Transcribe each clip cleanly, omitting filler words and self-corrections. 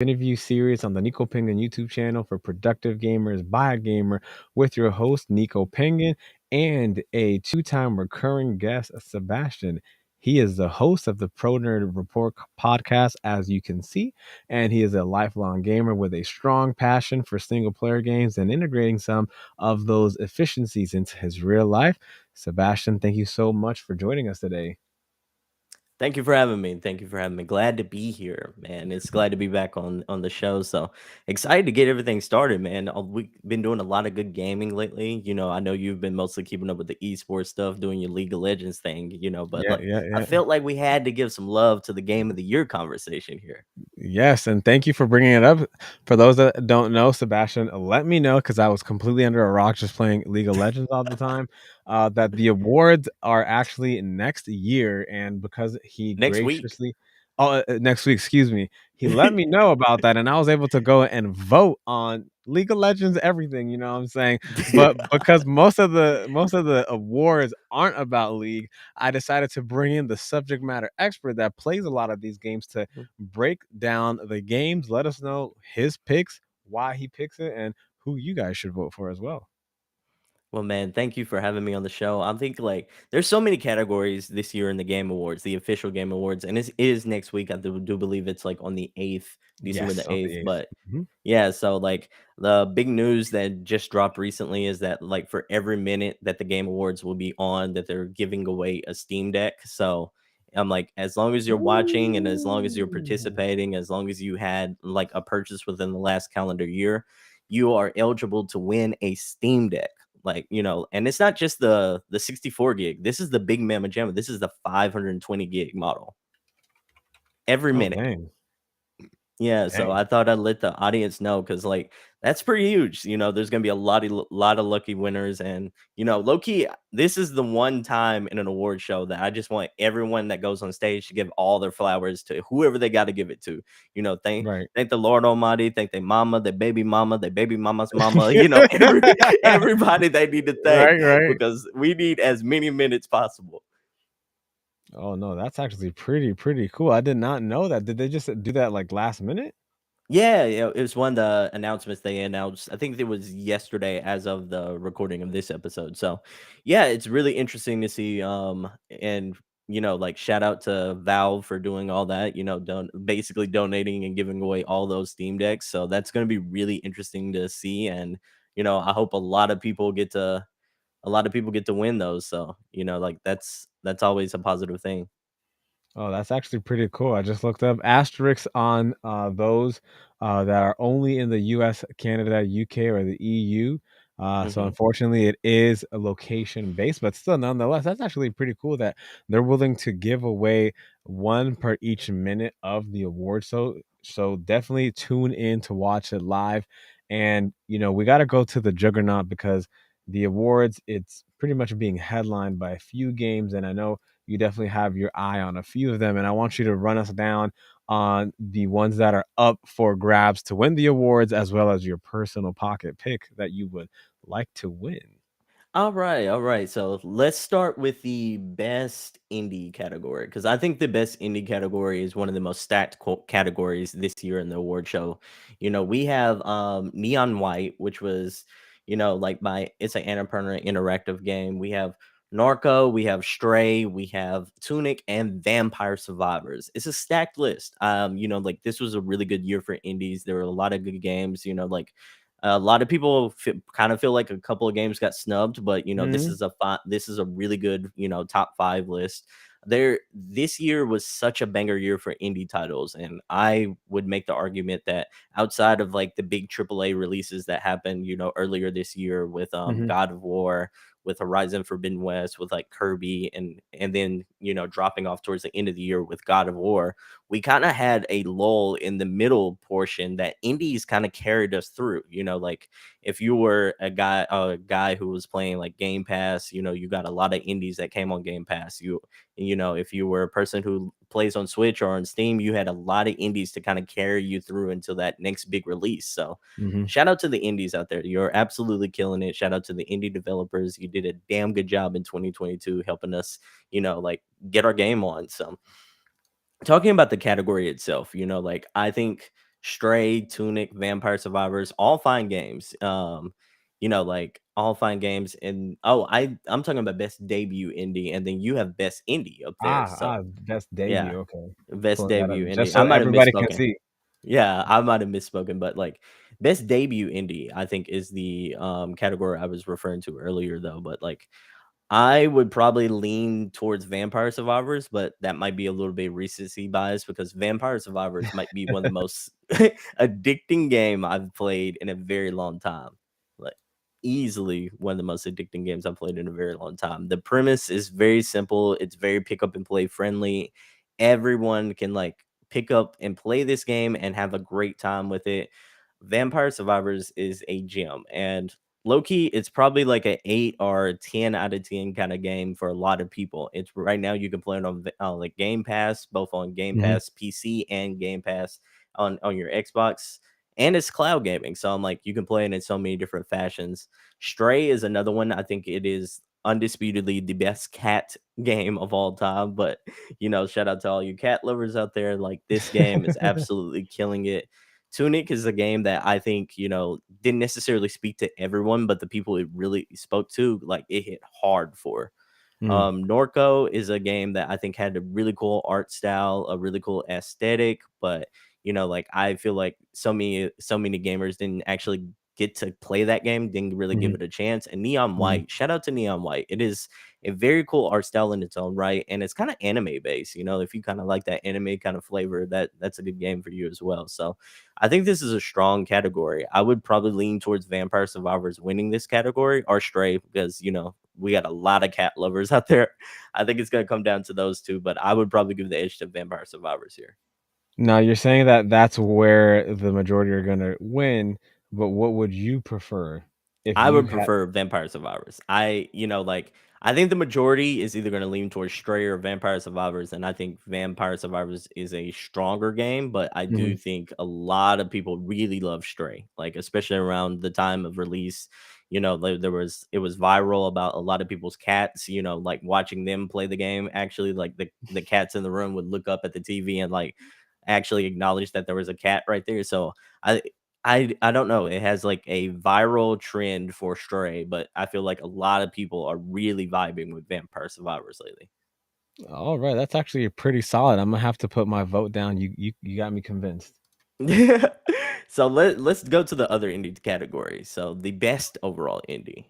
interview series on the Nico Pengin YouTube channel for productive gamers by a gamer with your host, Nico Pengin, and a two-time recurring guest, Sebastion. He is the host of the ProNerd Report podcast, as you can see, and he is a lifelong gamer with a strong passion for single-player games and integrating some of those efficiencies into his real life. Sebastion, thank you so much for joining us today. Thank you for having me. Thank you for having me. Glad to be here, man. It's glad to be back on the show. So excited to get everything started, man. We've been doing a lot of good gaming lately. I know you've been mostly keeping up with the esports stuff, doing your League of Legends thing, but Yeah, like yeah, I yeah. felt like we had to give some love to the game of the year conversation here. Yes, and thank you for bringing it up. For those that don't know, Sebastian, let me know because I was completely under a rock just playing League of Legends all the time. That the awards are actually next year, and because he Next week. graciously, next week, excuse me, he let me know about that, and I was able to go and vote on League of Legends everything. You know what I'm saying? But because most of the awards aren't about League, I decided to bring in the subject matter expert that plays a lot of these games to break down the games, let us know his picks, why he picks it, and who you guys should vote for as well. Well, man, thank you for having me on the show. I think like there's so many categories this year in the Game Awards, the official Game Awards, and it is next week. I do believe it's like on the 8th, December Yes, the on 8th. the 8th. But Mhm. yeah, so like the big news that just dropped recently is that like for every minute that the Game Awards will be on, that they're giving away a Steam Deck. So I'm like, as long as you're watching and as long as you're Ooh. participating, as long as you had like a purchase within the last calendar year, you are eligible to win a Steam Deck. Like, and it's not just the 64 gig. This is the big mamma jamma. This is the 520 gig model every Oh, minute. dang. Yeah, so Dang. I thought I'd let the audience know because, like, that's pretty huge. There's gonna be a lot of lucky winners, and low key, this is the one time in an award show that I just want everyone that goes on stage to give all their flowers to whoever they got to give it to. Thank Right. thank the Lord Almighty, thank their mama, their baby mama's mama. Everybody they need to thank Right, right. because we need as many minutes possible. Oh, no, that's actually pretty cool. I did not know that. Did they just do that, like, last minute? Yeah, yeah, it was one of the announcements they announced. I think it was yesterday as of the recording of this episode. So, yeah, it's really interesting to see and like shout out to Valve for doing all that, basically donating and giving away all those Steam Decks. So, that's going to be really interesting to see and I hope a lot of people get to win those. So, like that's always a positive thing. Oh, that's actually pretty cool. I just looked up asterisks on those that are only in the US, Canada, UK, or the EU. So Mhm. unfortunately, it is a location based, but still, nonetheless, that's actually pretty cool that they're willing to give away one per each minute of the award. So definitely tune in to watch it live. And we got to go to the juggernaut because the awards, it's pretty much being headlined by a few games, and I know you definitely have your eye on a few of them. And I want you to run us down on the ones that are up for grabs to win the awards, as well as your personal pocket pick that you would like to win. All right, all right. So let's start with the best indie category because I think the best indie category is one of the most stacked categories this year in the award show. We have Neon White, which was, like it's an Annapurna interactive game. We have Narco, we have Stray, we have Tunic, and Vampire Survivors. It's a stacked list. Like this was a really good year for indies. There were a lot of good games. Like a lot of people kind of feel like a couple of games got snubbed, but Mhm. this is a really good top five list. This year was such a banger year for indie titles, and I would make the argument that outside of like the big AAA releases that happened, earlier this year with Mhm. God of War, with Horizon Forbidden West, with like Kirby, and then dropping off towards the end of the year with God of War, we kind of had a lull in the middle portion that indies kind of carried us through. Like if you were a guy who was playing like Game Pass, you got a lot of indies that came on Game Pass. If you were a person who plays on Switch or on Steam, you had a lot of indies to kind of carry you through until that next big release. So Mhm. shout out to the indies out there. You're absolutely killing it. Shout out to the indie developers. You did a damn good job in 2022 helping us, like get our game on. So talking about the category itself, like I think Stray, Tunic, Vampire Survivors, all fine games. Like all fine games. And I'm talking about best debut indie, and then you have best indie up there. So Best yeah, debut. Okay, best pulling that up debut just indie. I so might have everybody can misspoken. see. Yeah, I might have misspoken, but like best debut indie, I think is the category I was referring to earlier though. But like I would probably lean towards Vampire Survivors, but that might be a little bit recency bias because Vampire Survivors might be one of the most addicting game I've played in a very long time. Like easily one of the most addicting games I've played in a very long time. The premise is very simple. It's very pick up and play friendly. Everyone can like pick up and play this game and have a great time with it. Vampire Survivors is a gem, and low key, it's probably like an 8 or a 10 out of 10 kind of game for a lot of people. It's right now you can play it on like Game Pass, both on Game Mhm. Pass PC and Game Pass on your Xbox, and it's cloud gaming. So I'm like, you can play it in so many different fashions. Stray is another one. I think it is undisputedly the best cat game of all time. But shout out to all you cat lovers out there. Like this game is absolutely killing it. Tunic is a game that I think, didn't necessarily speak to everyone, but the people it really spoke to, like it hit hard for. Mm, Norco is a game that I think had a really cool art style, a really cool aesthetic, but like I feel like so many gamers didn't actually get to play that game, didn't really give mhm, it a chance. And Neon mhm. White, shout out to Neon White. It is a very cool art style in its own right, and it's kind of anime based. If you kind of like that anime kind of flavor, that's a good game for you as well. So I think this is a strong category. I would probably lean towards Vampire Survivors winning this category or Stray because we got a lot of cat lovers out there. I think it's gonna come down to those two, but I would probably give the edge to Vampire Survivors here. Now you're saying that that's where the majority are gonna win, but what would you prefer if I you would had prefer Vampire Survivors. I think the majority is either going to lean towards Stray or Vampire Survivors, and I think Vampire Survivors is a stronger game. But I do Mhm, think a lot of people really love Stray, like especially around the time of release. It was viral about a lot of people's cats. Like watching them play the game. Actually, like the cats in the room would look up at the TV and like actually acknowledge that there was a cat right there. So I I don't know. It has like a viral trend for Stray, but I feel like a lot of people are really vibing with Vampire Survivors lately. alright, that's actually pretty solid. Imma have to put my vote down. You got me convinced. So let's go to the other indie category. So the best overall indie.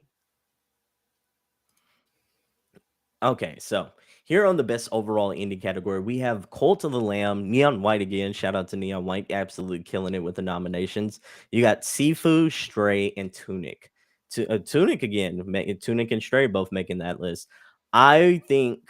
Okay, so here on the best overall indie category, we have Cult of the Lamb, Neon White again. Shout out to Neon White, absolutely killing it with the nominations. You got Sifu, Stray, and Tunic. Tunic again, Tunic and Stray both making that list. I think,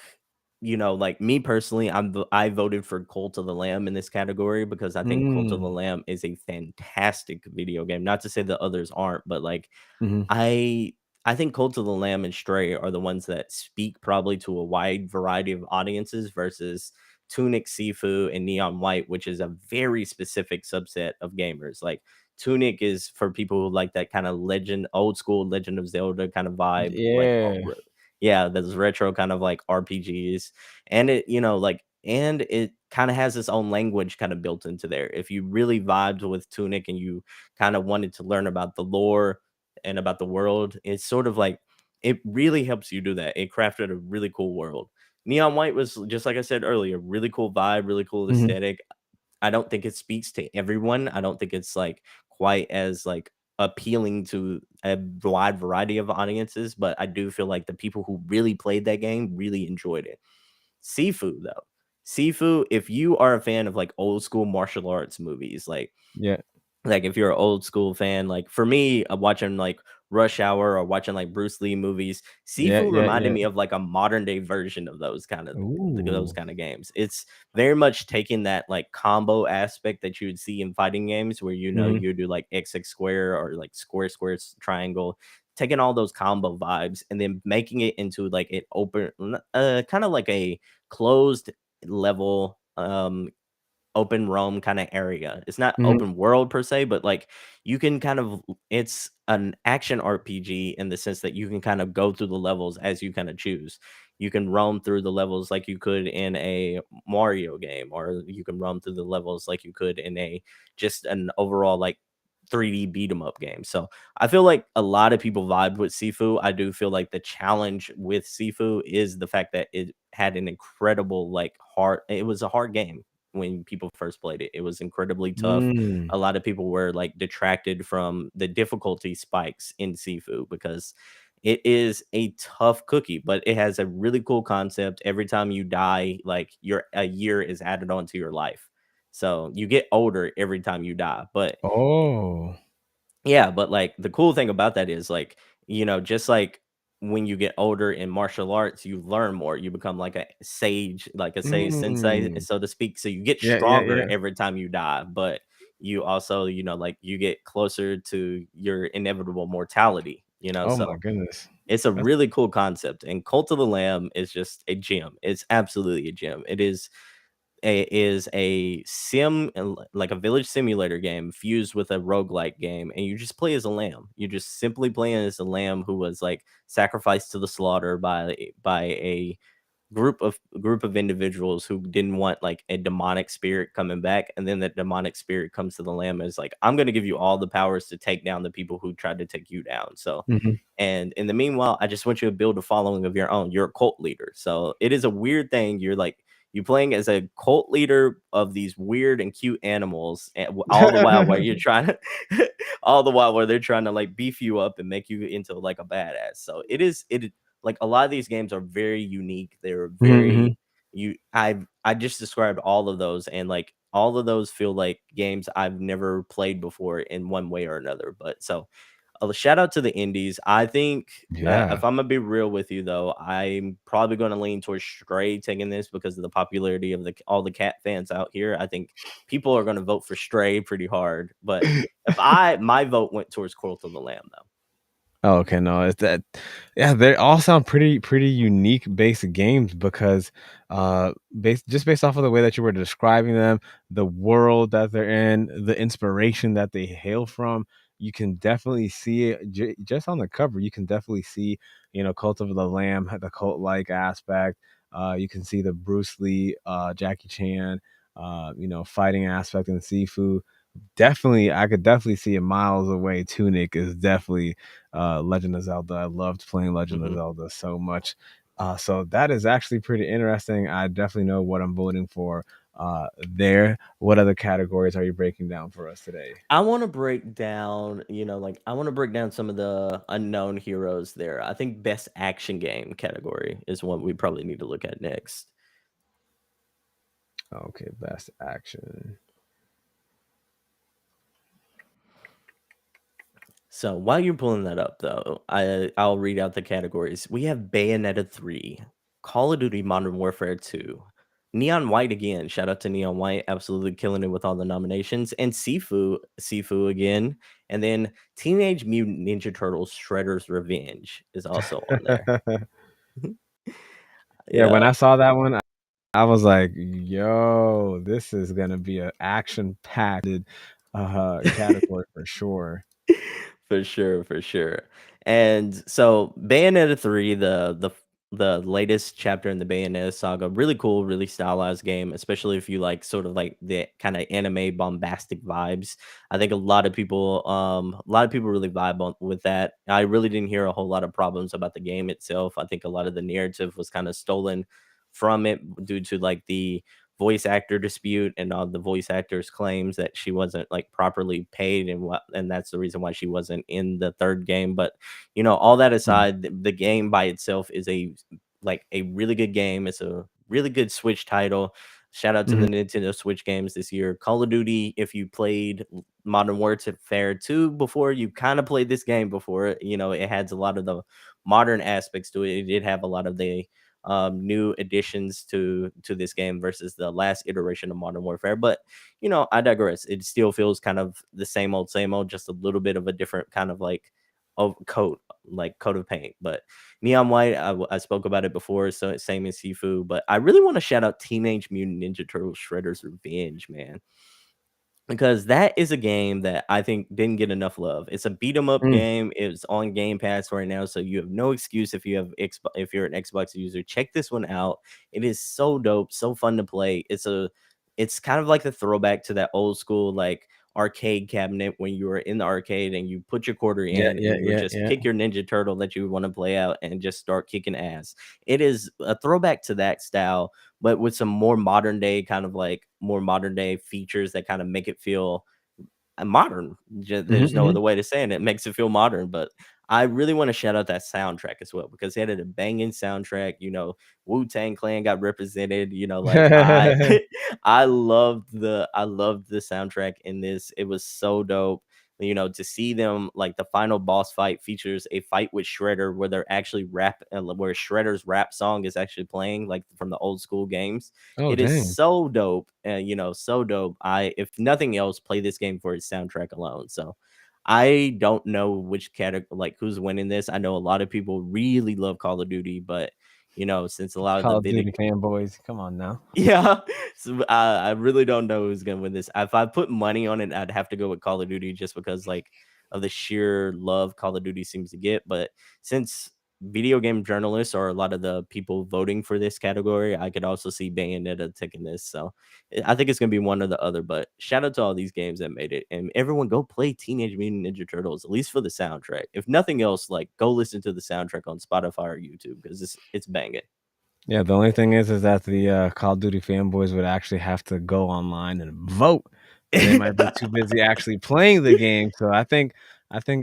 like me personally, I voted for Cult of the Lamb in this category because I think Cult of the Mm, Lamb is a fantastic video game. Not to say the others aren't, but like mhm, I I think Cult of the Lamb and Stray are the ones that speak probably to a wide variety of audiences versus Tunic, Sifu, and Neon White, which is a very specific subset of gamers. Like Tunic is for people who like that kind of old school Legend of Zelda kind of vibe, like yeah, yeah, those retro kind of like RPGs, and and it kind of has its own language kind of built into there. If you really vibed with Tunic and you kind of wanted to learn about the lore and about the world, it's sort of like it really helps you do that. It crafted a really cool world. Neon White was just like I said earlier, really cool vibe, really cool mhm. aesthetic. I don't think it speaks to everyone. I don't think it's like quite as like appealing to a wide variety of audiences, but I do feel like the people who really played that game really enjoyed it. Sifu though. Sifu, if you are a fan of like old school martial arts movies, Yeah, like if you're an old school fan, like for me, watching like Rush Hour or watching like Bruce Lee movies, yeah, Sifu yeah, reminded yeah. me of like a modern day version of those Ooh, kind of games. It's very much taking that like combo aspect that you would see in fighting games where mhm, you do like XX square or like triangle, taking all those combo vibes and then making it into like an open kind of like a closed level open roam kind of area. It's not Mhm. open world per se, but like you can kind of it's an action RPG in the sense that you can kind of go through the levels as you kind of choose. You can roam through the levels like you could in a Mario game, or you can roam through the levels like you could in a just an overall like 3D beat 'em up game. So I feel like a lot of people vibe with Sifu. I do feel like the challenge with Sifu is the fact that it had an incredible like hard. It was a hard game when people first played it. It was incredibly tough. Mm. A lot of people were like detracted from the difficulty spikes in Sifu because it is a tough cookie, but it has a really cool concept. Every time you die, like your a year is added onto your life. So you get older every time you die. But Oh. yeah, but, like, the cool thing about that is, like, just like when you get older in martial arts, you learn more, you become like a sage sensei, Mm. so to speak, so you get Yeah, yeah, stronger yeah. every time you die, but you also, like, you get closer to your inevitable mortality, Oh my so goodness. it's a That's really cool concept, and Cult of the Lamb is just a gem. It's absolutely a gem. It is a like a village simulator game fused with a roguelike game, and you just play as a lamb. You just simply play as a lamb who was like sacrificed to the slaughter by a group of individuals who didn't want like a demonic spirit coming back, and then that demonic spirit comes to the lamb and is like, I'm going to give you all the powers to take down the people who tried to take you down. So mhm. and in the meanwhile, I just want you to build a following of your own. You're a cult leader. So it is a weird thing. You playing as a cult leader of these weird and cute animals, and all the while where you're trying to, all the while where they're trying to like beef you up and make you into like a badass. So like a lot of these games are very unique. They're Mhm, mhm. very I just described all of those, and like all of those feel like games I've never played before in one way or another. But so a shout out to the indies. I think Yeah. if I'm gonna be real with you, though, I'm probably going to lean towards Stray taking this because of the popularity of all the cat fans out here. I think people are going to vote for Stray pretty hard. But if my vote went towards Cult of the Lamb, though. Oh, okay, no, it's that yeah, they all sound pretty unique basic games because based off of the way that you were describing them, the world that they're in, the inspiration that they hail from, you can definitely see it just on the cover. You can definitely see, Cult of the Lamb, the cult-like aspect. You can see the Bruce Lee, Jackie Chan, fighting aspect in Sifu. Definitely, I could definitely see it miles away. Tunic is definitely Legend of Zelda. I loved playing Legend of Mhm. Zelda so much. So that is actually pretty interesting. I definitely know what I'm voting for there. What other categories are you breaking down for us today? I want to break down, I want to break down some of the unknown heroes there. I think best action game category is one we probably need to look at next. Okay, best action. So while you're pulling that up, though, I'll read out the categories. We have Bayonetta 3, Call of Duty Modern Warfare 2, Neon White again. Shout out to Neon White, absolutely killing it with all the nominations, and Sifu again, and then Teenage Mutant Ninja Turtles: Shredder's Revenge is also on there. Yeah, when Yeah, I saw that one, I was like, "Yo, this is gonna be an action-packed category for sure." for sure, for sure. And so Bayonetta 3, the latest chapter in the Bayonetta saga, really cool, really stylized game, especially if you like sort of like the kind of anime bombastic vibes. I think a lot of people really vibe with that. I really didn't hear a whole lot of problems about the game itself. I think a lot of the narrative was kind of stolen from it due to like the voice actor dispute and all the voice actors claims that she wasn't like properly paid, and that's the reason why she wasn't in the third game. But all that Mm, aside, the game by itself is a really good game. It's a really good Switch title. Shout out to the mhm, Nintendo Switch games this year. Call of Duty, if you played Modern Warfare 2 before, you kind of played this game before. It has a lot of the modern aspects to it. It did have a lot of the new additions to this game versus the last iteration of Modern Warfare. But I digress. It still feels kind of the same old, just a little bit of a different kind of like coat, like coat of paint. But Neon White, I spoke about it before, so same as Sifu. But I really want to shout out Teenage Mutant Ninja Turtles Shredder's Revenge, man, because that is a game that I think didn't get enough love. It's a beat 'em up Mm. game. It's on Game Pass right now, so you have no excuse if if you're an Xbox user. Check this one out. It is so dope, so fun to play. It's kind of like the throwback to that old school like arcade cabinet when you were in the arcade and you put your quarter Yeah, in yeah, and you would yeah, just yeah. pick your Ninja Turtle that you want to play out and just start kicking ass. It is a throwback to that style, but with some more modern day kind of like more modern day features that kind of make it feel modern. Mhm, There's no mhm. other way to say it. It makes it feel modern. But I really want to shout out that soundtrack as well because they had a banging soundtrack. Wu Tang Clan got represented. Like I loved the soundtrack in this. It was so dope. To see them like the final boss fight features a fight with Shredder where they're actually where Shredder's rap song is actually playing like from the old school games. Oh, It is dang. so dope, so dope. If nothing else, play this game for its soundtrack alone. So, I don't know which category, like who's winning this. I know a lot of people really love Call of Duty, but since a lot of the Call of video, Duty fanboys, come on now. yeah. So I really don't know who's gonna win this. If I put money on it, I'd have to go with Call of Duty just because like of the sheer love Call of Duty seems to get. But since video game journalists are a lot of the people voting for this category, I could also see Bayonetta taking this. So I think it's gonna be one or the other. But shout out to all these games that made it. And everyone go play Teenage Mutant Ninja Turtles, at least for the soundtrack. If nothing else, like go listen to the soundtrack on Spotify or YouTube because it's banging. Yeah, the only thing is that the, Call of Duty fanboys would actually have to go online and vote, but they might be too busy actually playing the game, so I think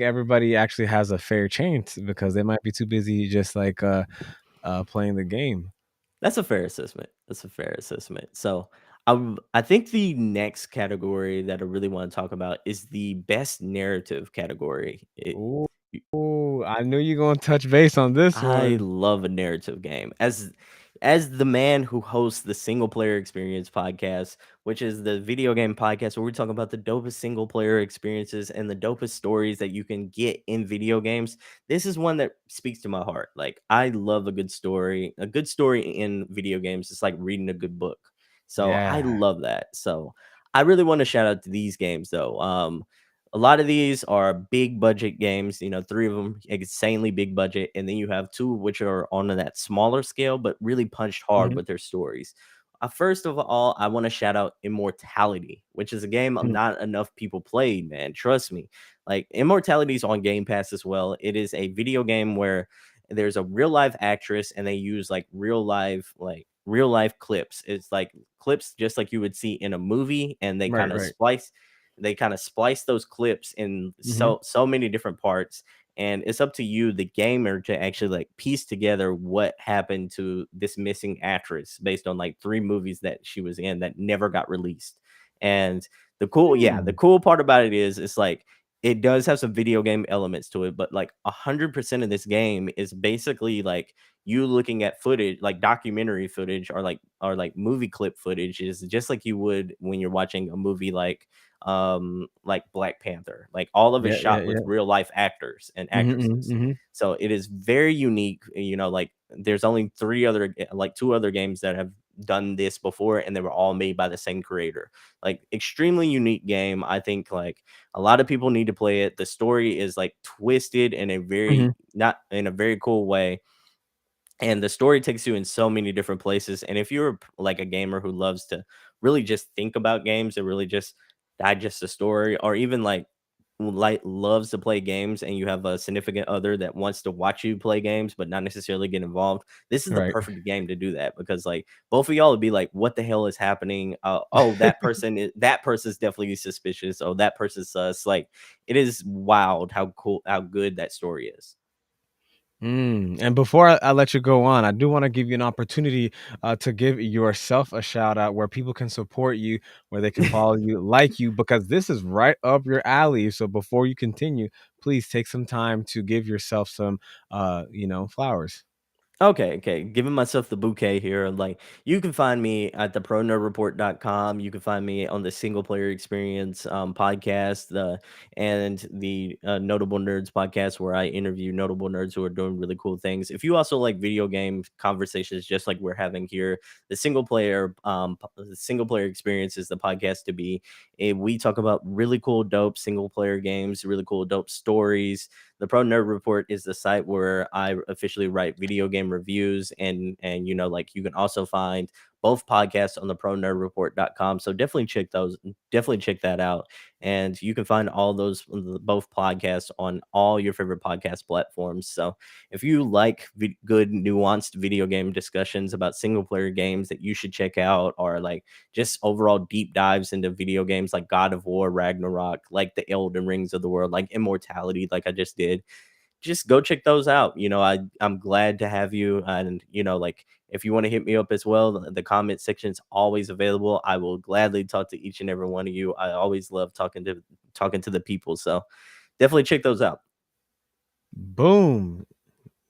everybody actually has a fair chance because they might be too busy just, like, playing the game. That's a fair assessment. That's a fair assessment. So, I think the next category that I really want to talk about is the best narrative category. Ooh, I knew you gonna touch base on this I one. love a narrative game. As the man who hosts the Single Player Experience podcast, which is the video game podcast where we talk about the dopest single player experiences and the dopest stories that you can get in video games. This is one that speaks to my heart. Like I love a good story. A good story in video games is like reading a good book. So I Yeah. love that. So I really want to shout out to these games though. A lot of these are big budget games, three of them insanely big budget, and then you have two which are on that smaller scale, but really punched hard Mhm, with their stories. First of all, I want to shout out Immortality, which is a game mm, not enough people played, man. Trust me. Like Immortality is on Game Pass as well. It is a video game where there's a real life actress and they use like real life clips. It's like clips just like you would see in a movie, and right, right. they kind of splice those clips in Mhm. so many different parts, and it's up to you the gamer to actually like piece together what happened to this missing actress based on like three movies that she was in that never got released. And the Mm. cool part about it is it's like it does have some video game elements to it, but like 100% of this game is basically like you looking at footage, like documentary footage or like movie clip footage, is just like you would when you're watching a movie like Black Panther. Like all of it Yeah, yeah, shot with yeah. real life actors and Mhm, mhm, actresses. mhm. So it is very unique. Like there's only like two other games that have done this before, and they were all made by the same creator. Like extremely unique game. I think like a lot of people need to play it. The story is like twisted in a very Mhm. not in a very cool way, and the story takes you in so many different places. And if you're like a gamer who loves to really just think about games and really just digest the story, or even like loves to play games, and you have a significant other that wants to watch you play games but not necessarily get involved, this is the Right. perfect game to do that, because like both of y'all would be like, what the hell is happening? That person's definitely suspicious. Oh, that person's sus. Like it is wild how good that story is. And before I let you go on, I do wanna give you an opportunity, to give yourself a shout out where people can support you, where they can follow you, like you, because this is right up your alley. So before you continue, please take some time to give yourself some, flowers. Okay, giving myself the bouquet here. Like, you can find me at the ProNerdReport.com. You can find me on the Single Player Experience podcast, and the Notable Nerds podcast, where I interview notable nerds who are doing really cool things. If you also like video game conversations, just like we're having here, the Single Player Experience is the podcast to be. We talk about really cool, dope single player games, really cool, dope stories. The Pro Nerd Report is the site where I officially write video game reviews, and like, you can also find both podcasts on the ProNerdReport.com. So definitely check that out. And you can find all those both podcasts on all your favorite podcast platforms. So if you like good nuanced video game discussions about single player games that you should check out, or like just overall deep dives into video games like God of War, Ragnarok, like the Elden Rings of the world, like Immortality, like I just did, just go check those out. I'm glad to have you. And like, if you want to hit me up as well, the comment section is always available. I will gladly talk to each and every one of you. I always love talking to the people. So definitely check those out. Boom.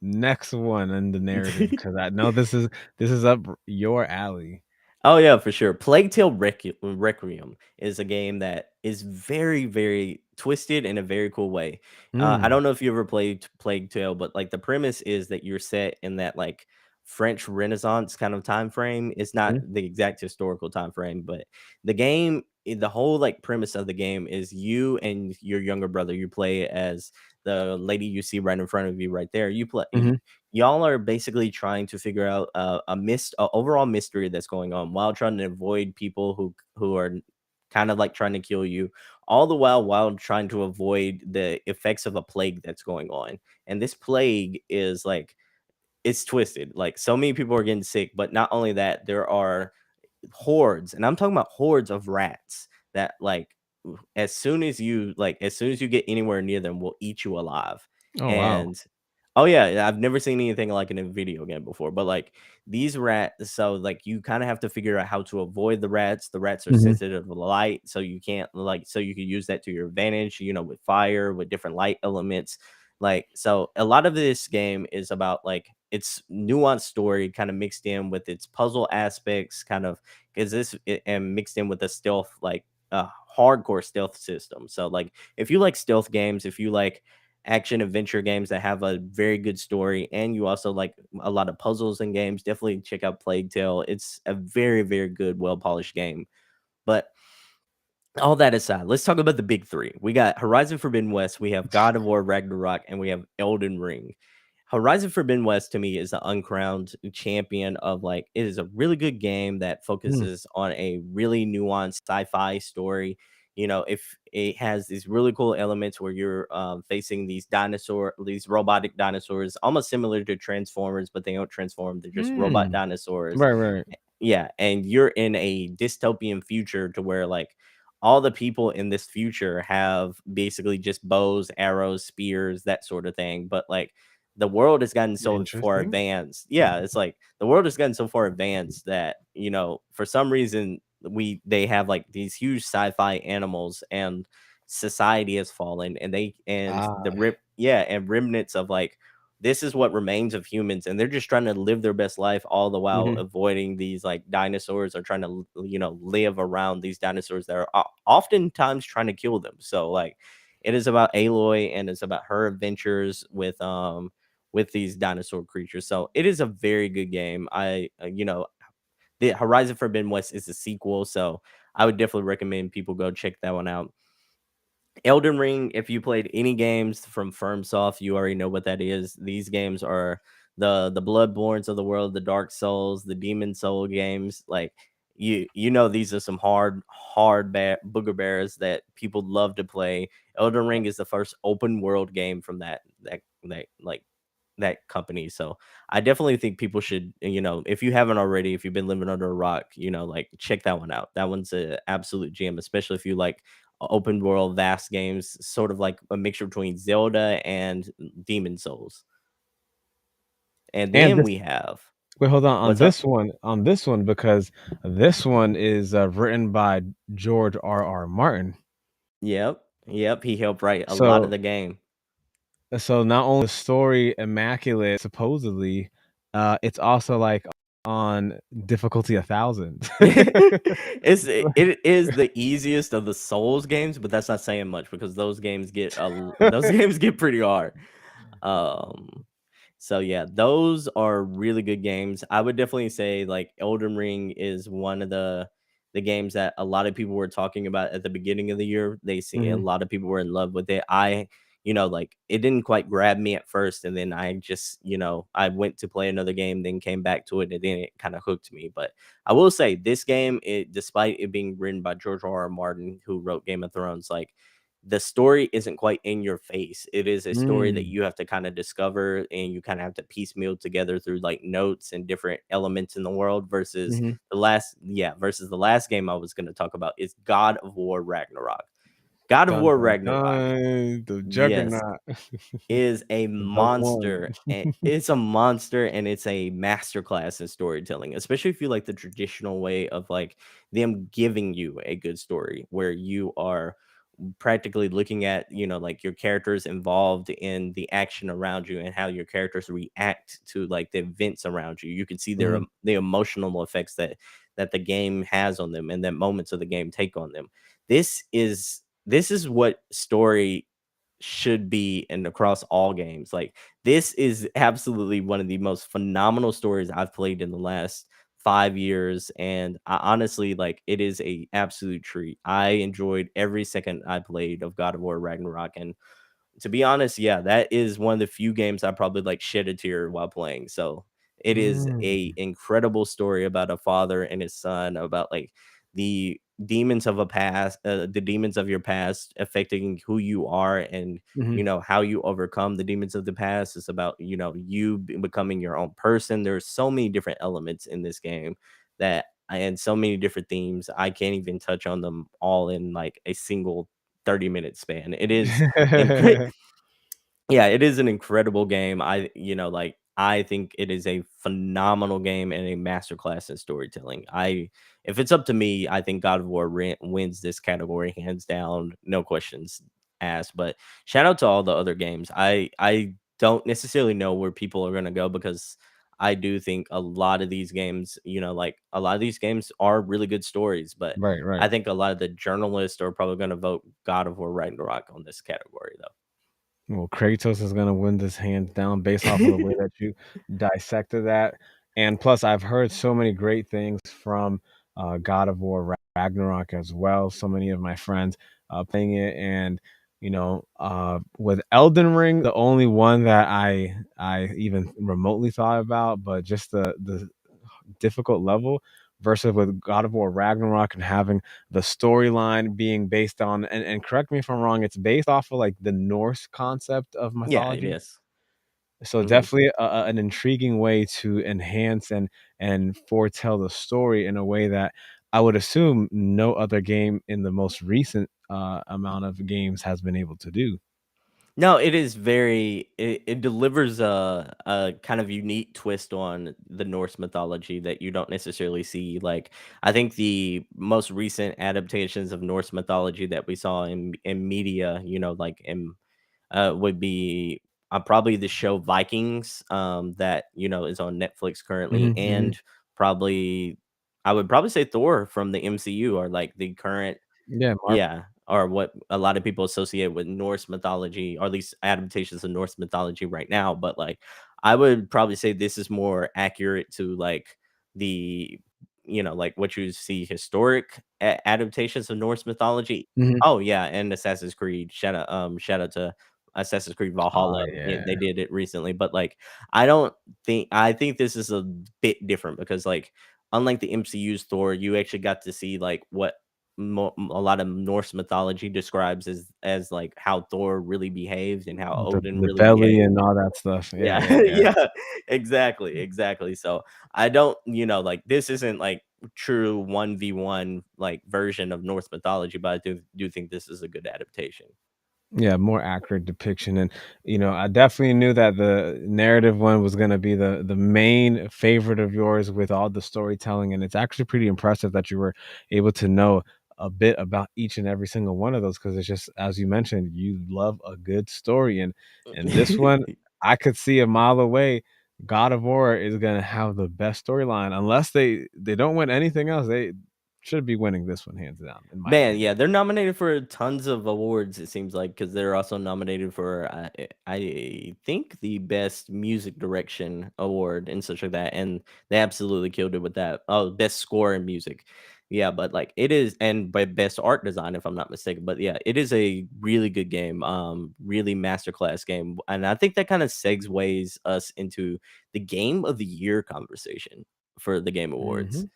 Next one in the narrative, because I know this is up your alley. Oh yeah, for sure. Plague Tale Requiem is a game that is very, very twisted in a very cool way. I Mm, don't know if you ever played Plague Tale, but like, the premise is that you're set in that like French Renaissance kind of time frame. It's not mm, the exact historical time frame, but the whole like premise of the game is you and your younger brother. You play as the lady you see right in front of you, right there. mhm, Y'all are basically trying to figure out a overall mystery that's going on, while trying to avoid people who are kind of like trying to kill you, all the while trying to avoid the effects of a plague that's going on. And this plague is like, it's twisted. Like, so many people are getting sick, but not only that, there are hordes, and I'm talking about hordes of rats that, like, as soon as you get anywhere near them, will eat you alive. oh, wow. And oh yeah, I've never seen anything like it in a video game before. But like, these rats, so like, you kind of have to figure out how to avoid the rats. The rats are Mhm, sensitive to light, so you can't, like, so you can use that to your advantage, with fire, with different light elements. Like, so a lot of this game is about, like, it's nuanced story kind of mixed in with its puzzle aspects, kind of, and mixed in with a stealth, like, hardcore stealth system. So like, if you like stealth games, if you like action adventure games that have a very good story, and you also like a lot of puzzles and games, definitely check out Plague Tale. It's a very, very good, well polished game. But all that aside, let's talk about the big three. We got Horizon Forbidden West, we have God of War Ragnarok, and we have Elden Ring. Horizon Forbidden West to me is the uncrowned champion of, like, it is a really good game that mm, focuses on a really nuanced sci-fi story. If it has these really cool elements where you're facing these robotic dinosaurs, almost similar to Transformers, but they don't transform; they're just robot mm. dinosaurs. Right, right. Yeah, and you're in a dystopian future to where, like, all the people in this future have basically just bows, arrows, spears, that sort of thing. But like, the world has gotten so far Interesting. advanced. Yeah, it's like the world has gotten so far advanced that, for some reason, they have like these huge sci-fi animals, and society has fallen, and Ah, and remnants of, like, this is what remains of humans, and they're just trying to live their best life, all the while mhm, avoiding these like dinosaurs, or trying to live around these dinosaurs that are oftentimes trying to kill them. So like, it is about Aloy, and it's about her adventures with these dinosaur creatures. So it is a very good game. The Horizon Forbidden West is a sequel, so I would definitely recommend people go check that one out. Elden Ring, if you played any games from FromSoft, you already know what that is. These games are the Bloodborns of the world, the Dark Souls, the Demon Soul games. Like, these are some booger bears that people love to play. Elden Ring is the first open world game from that company. So I definitely think people should, if you haven't already, if you've been living under a rock, like, check that one out. That one's an absolute gem, especially if you like open world vast games, sort of like a mixture between Zelda and Demon Souls. And and then this we have wait, hold on what's up? on this one, because this one is, written by George R. R. Martin. Yep, he helped write a lot of So the game. so not only the story immaculate, supposedly, It's also, like, on difficulty 1,000. It is the easiest of the Souls games, but that's not saying much because those games get pretty hard. Um, so yeah, those are really good games. I would definitely say like Elden Ring is one of the games that a lot of people were talking about at the beginning of the year. They see a Mhm, lot of people were in love with it. Like it didn't quite grab me at first, and then I just, I went to play another game, then came back to it, and then it kind of hooked me. But I will say this game, despite it being written by George R. R. Martin, who wrote Game of Thrones, like the story isn't quite in your face. It is a story that mm, you have to kind of discover and you kind of have to piecemeal together through like notes and different elements in the world versus mhm. versus the last game I was going to talk about is God of War Ragnarok. God of Dun, War dun, Ragnarok, dun, the yes, juggernaut. is a The one. monster, and it's a monster, and it's a masterclass in storytelling, especially if you like the traditional way of like them giving you a good story where you are practically looking at, like your characters involved in the action around you and how your characters react to like the events around you. You can see Mhm, the emotional effects that the game has on them and that moments of the game take on them. This is what story should be and across all games. Like this is absolutely one of the most phenomenal stories I've played in the last 5 years. And I honestly like it is a absolute treat. I enjoyed every second I played of God of War Ragnarok. And to be honest, yeah, that is one of the few games I probably like shed a tear while playing. So it is a mm, incredible story about a father and his son, about like the demons of your past affecting who you are, and mhm. how you overcome the demons of the past. It's about becoming your own person. There's so many different elements in this game and so many different themes. I can't even touch on them all in like a single 30-minute span. It is incre yeah, it is an incredible game. I think it is a phenomenal game and a masterclass in storytelling. If it's up to me, I think God of War wins this category hands down, no questions asked. But shout out to all the other games. I don't necessarily know where people are gonna go because I do think a lot of these games, like a lot of these games are really good stories, but Right, I right. think a lot of the journalists are probably gonna vote God of War Ragnarok on this category Well, Kratos is gonna win this hands down based off of the though. way that you dissected that, and plus, I've heard so many great things from, God of War Ragnarok as well. So many of my friends, playing it, and, with Elden Ring, the only one that I even remotely thought about, but just the difficult level versus with God of War Ragnarok and having the storyline being based on, and correct me if I'm wrong, it's based off of like the Norse concept of Yeah, it mythology. is. So Mhm. definitely an intriguing way to enhance and foretell the story in a way that I would assume no other game in the most recent amount of games has been able to do. No, it delivers a kind of unique twist on the Norse mythology that you don't necessarily see. Like, I think the most recent adaptations of Norse mythology that we saw in media, like would be probably the show Vikings, that is on Netflix currently, Mhm, mhm. and probably I would probably say Thor from the MCU are like the current. Yeah, Yeah, or what a lot of people associate with Norse mythology, or at least adaptations of Norse mythology right now. But like, I would probably say this is more accurate to like the, like what you see historic adaptations of Norse mythology. Mhm. Oh yeah, and Assassin's Creed. Shout out to Assassin's Creed Oh, Valhalla. Yeah, yeah. they did it recently, but like, I think this is a bit different because like, unlike the MCU's Thor, you actually got to see like what a lot of Norse mythology describes as like how Thor really behaved and how The Odin the really belly behaved. and all that stuff. Yeah, Yeah, yeah, yeah. yeah, exactly, exactly. So I don't, like this isn't like true 1v1 like version of Norse mythology, but I do think this is a good adaptation. Yeah, more accurate depiction, and, I definitely knew that the narrative one was gonna be the main favorite of yours with all the storytelling, and it's actually pretty impressive that you were able to know a bit about each and every single one of those. Because it's just as you mentioned, you love a good story, and this one, I could see a mile away God of War is gonna have the best storyline unless they don't win anything else. They should be winning this one hands down, in my Man, opinion. yeah, they're nominated for tons of awards, it seems like, because they're also nominated for, I think, the best music direction award and such like that, and they absolutely killed it with that. Oh, best score in music. Yeah, but like it is, and by best art design, if I'm not mistaken. But yeah, it is a really good game, really masterclass game, and I think that kind of segues us into the game of the year conversation for the Game Awards. Mhm.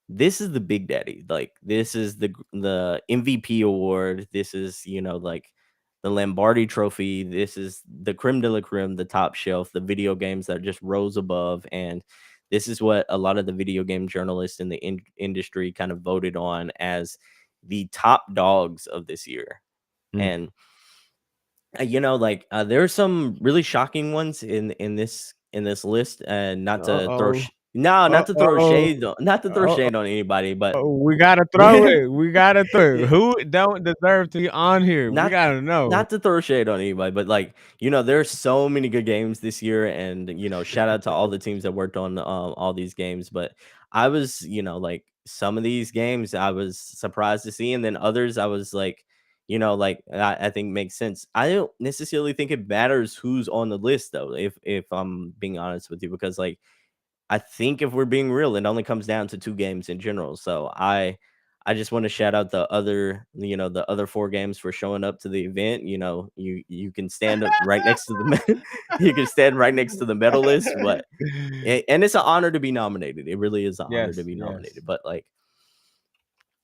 This is the big daddy. Like this is the MVP award. This is, like the Lombardi trophy. This is the creme de la creme, the top shelf, the video games that just rose above. And this is what a lot of the video game journalists in the industry kind of voted on as the top dogs of this year. Mm. And there are some really shocking ones in this list, and not to throw Uh-oh. no, Uh-oh. not to throw Uh-oh. shade on anybody, but We gotta throw it. We gotta throw it. yeah, Who don't deserve to be on here? We not gotta know. not to throw shade on anybody, but like, there's so many good games this year, and shout out to all the teams that worked on all these games. But I was, like some of these games I was surprised to see, and then others I was like, I think makes sense. I don't necessarily think it matters who's on the list though, if I'm being honest with you, because like I think if we're being real, it only comes down to 2 games in general. So I just want to shout out the other 4 games for showing up to the event. You can stand up right next to the you can stand right next to the medalist, but and it's an honor to be nominated. It really is an honor to Yes, be yes. nominated. But like,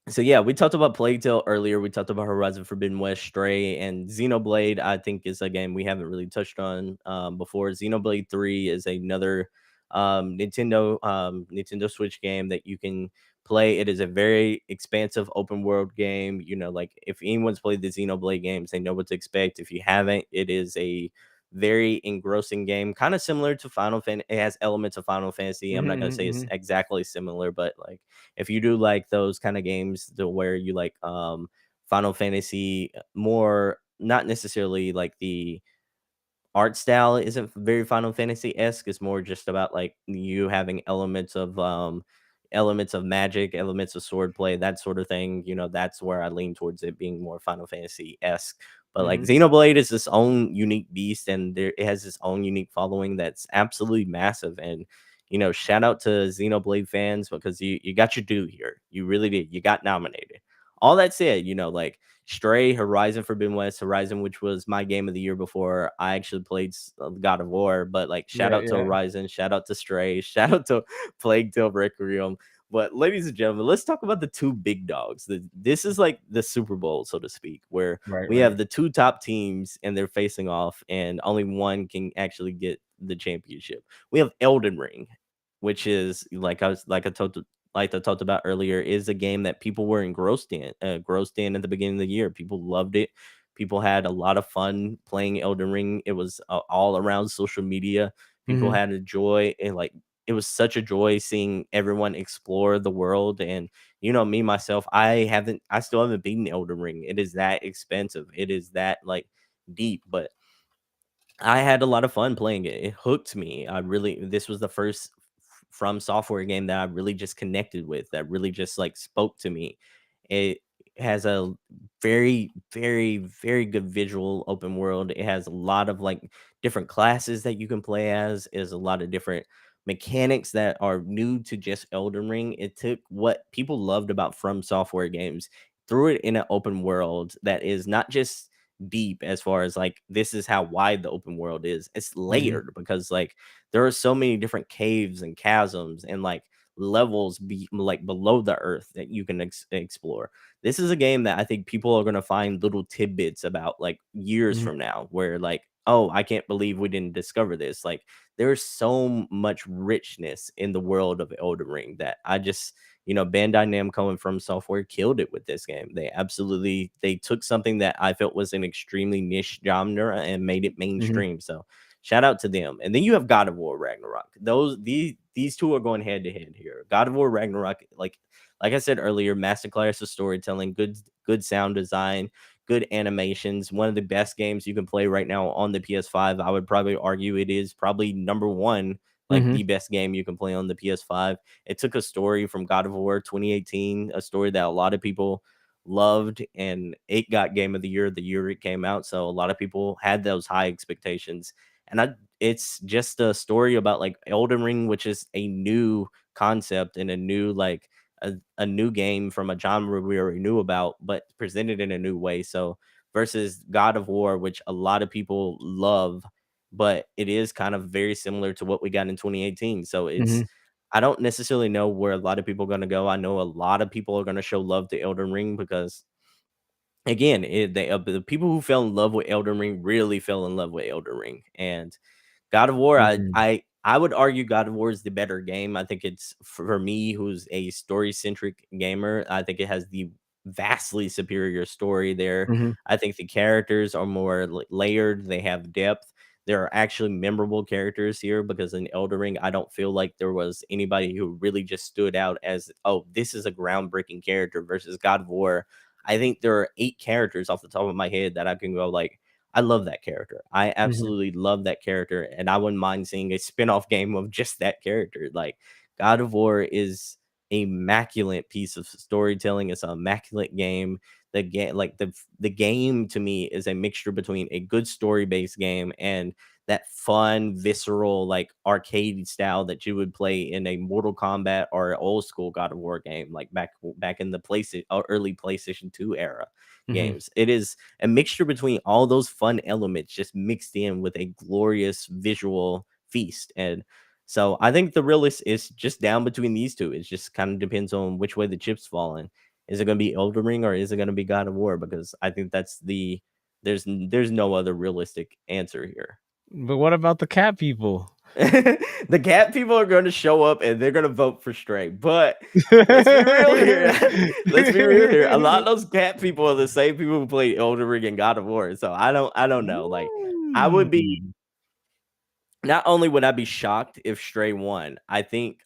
so yeah, we talked about Plague Tale earlier. We talked about Horizon Forbidden West, Stray, and Xenoblade. I think is a game we haven't really touched on before. Xenoblade 3 is another Nintendo Switch game that you can play. It is a very expansive open world game. Like if anyone's played the Xenoblade games, they know what to expect. If you haven't, it is a very engrossing game, kind of similar to Final Fantasy. It has elements of Final Fantasy. I'm Mhm, not gonna mhm, say it's mhm. exactly similar, but like if you do like those kind of games to where you like Final Fantasy more, not necessarily like the art style isn't very Final Fantasy-esque. It's more just about like you having elements of magic, elements of swordplay, that sort of thing. That's where I lean towards it being more Final Fantasy-esque. But like Mhm. Xenoblade is its own unique beast, and it has its own unique following that's absolutely massive. And shout out to Xenoblade fans, because you got your due here. You really did. You got nominated. All that said, like Stray, Horizon Forbidden West, Horizon, which was my game of the year before I actually played God of War. But like, shout Yeah, out to yeah. Horizon, shout out to Stray, shout out to Plague Tale Requiem. But ladies and gentlemen, let's talk about the two big dogs. This is like the Super Bowl, so to speak, where Right, we right. have the two top teams and they're facing off, and only one can actually get the championship. We have Elden Ring, which is like I talked about earlier, is a game that people were engrossed in at the beginning of the year. People loved it. People had a lot of fun playing Elden Ring. It was all around social media. People Mhm. had a joy, and like it was such a joy seeing everyone explore the world. And me myself, I still haven't beaten Elden Ring. It is that expensive. It is that like deep, but I had a lot of fun playing it. It hooked me. This was the first from software game that I really just connected with, that really just like spoke to me. It has a very, very, very good visual open world. It has a lot of like different classes that you can play as, is a lot of different mechanics that are new to just Elden Ring. It took what people loved about from software games, threw it in an open world that is not just deep as far as like this is how wide the open world is. It's Mhm. layered because like there are so many different caves and chasms and like levels like below the earth that you can explore. This is a game that I think people are going to find little tidbits about like years Mhm. from now, where like, oh, I can't believe we didn't discover this. Like there's so much richness in the world of Elden Ring that I just, Bandai Namco and From Software killed it with this game. They took something that I felt was an extremely niche genre and made it Mhm. mainstream. So shout out to them. And then you have God of War Ragnarok. These two are going head to head here. God of War Ragnarok, like I said earlier, masterclass of storytelling, good sound design, good animations. One of the best games you can play right now on the PS5. I would probably argue it is probably number one like Mhm. the best game you can play on the PS5. It took a story from God of War 2018, a story that a lot of people loved, and it got Game of the year it came out. So a lot of people had those high expectations. And it's just a story about like Elden Ring, which is a new concept and a new like a new game from a genre we already knew about, but presented in a new way. So versus God of War, which a lot of people love, but it is kind of very similar to what we got in 2018. So it's Mhm. I don't necessarily know where a lot of people are going to go. I know a lot of people are going to show love to Elden Ring because again, the people who fell in love with Elden Ring really fell in love with Elden Ring. And God of War, Mhm. I would argue God of War is the better game. I think it's for me, who's a story centric gamer. I think it has the vastly superior story there. Mhm. I think the characters are more layered. They have depth. There are actually memorable characters here because in Elden Ring, I don't feel like there was anybody who really just stood out as, oh, this is a groundbreaking character versus God of War. I think there are 8 characters off the top of my head that I can go like, I love that character. I Mhm. absolutely love that character, and I wouldn't mind seeing a spin-off game of just that character. Like God of War is a immaculate piece of storytelling. It's an immaculate game. The game, like the game to me is a mixture between a good story-based game and that fun, visceral, like arcade style that you would play in a Mortal Kombat or old school God of War game, like back in the PlayStation early PlayStation 2 era Mhm. games. It is a mixture between all those fun elements just mixed in with a glorious visual feast. And so I think the realist is just down between these two. It just kind of depends on which way the chips fall in. Is it going to be Elden Ring or is it going to be God of War? Because I think that's there's no other realistic answer here. But what about the cat people? The cat people are going to show up and they're going to vote for Stray. But let's be real here. Let's be real here. A lot of those cat people are the same people who played Elden Ring and God of War. So I don't know. Like I would be Mm. not only would I be shocked if Stray won, I think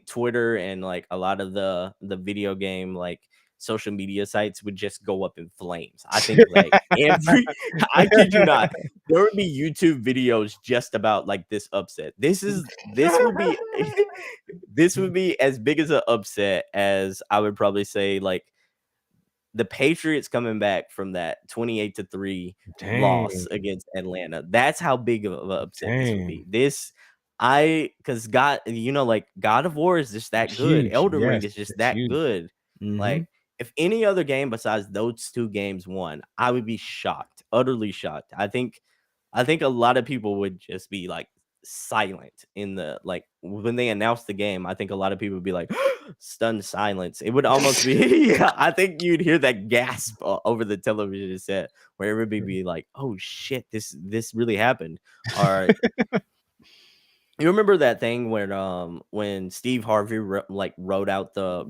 Twitter and like a lot of the video game like social media sites would just go up in flames. I think like every I kid you not, there would be YouTube videos just about like this upset. This would be this would be as big as an upset as I would probably say like the Patriots coming back from that 28-3 loss Dang, against Atlanta. That's how big of an upset this would dang. be. This I because God, like God of War is just that good. Huge, Elden Ring yes, is just it's that huge. good. Mhm. Like if any other game besides those two games won, I would be shocked, utterly shocked. I think a lot of people would just be like silent in the like when they announced the game. I think a lot of people would be like stunned silence. It would almost be yeah, I think you'd hear that gasp over the television set where everybody be like, "Oh shit, this really happened." Or you remember that thing when Steve Harvey like read out the